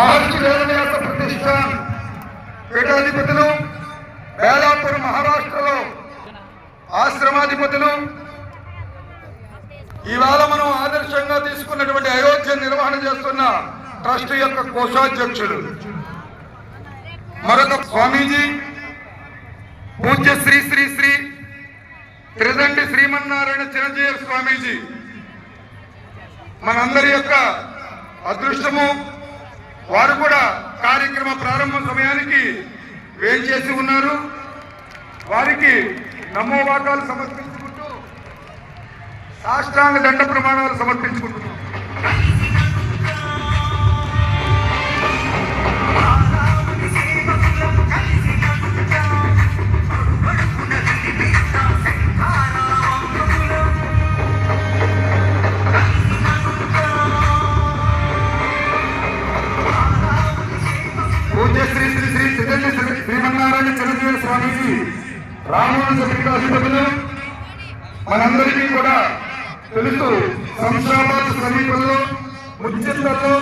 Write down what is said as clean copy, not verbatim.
మహర్షి వేదవ్యాస ప్రతిష్టాన్ పీఠాధిపతులు, బేలాపూర్ మహారాష్ట్రలో ఆశ్రమాధిపతులు, ఇవాళ మనం ఆదర్శంగా తీసుకున్నటువంటి అయోధ్య నిర్వహణ చేస్తున్న ట్రస్ట్ యొక్క కోశాధ్యక్షుడు, మరొక స్వామీజీ పూజ్య శ్రీ శ్రీ శ్రీ త్రిదండి శ్రీమన్నారాయణ చిరంజీవి స్వామీజీ మనందరి యొక్క అదృష్టము. వారు కూడా కార్యక్రమ ప్రారంభ సమయానికి వేంచేసి ఉన్నారు. వారికి నమోవాకాలు సమర్పించుకుంటూ సాష్టాంగ దండ ప్రమాణాలు సమర్పించుకుంటున్నాం. పూజ్య శ్రీ శ్రీ శ్రీ త్రిదండి శ్రీమన్నారాయణ చిరంజీవి స్వామీజీ రామానుజ పీఠాధిపతులు మనందరికీ కూడా తెలుసు. శంషాబాద్ సమీపంలో ముచ్చింతల్లో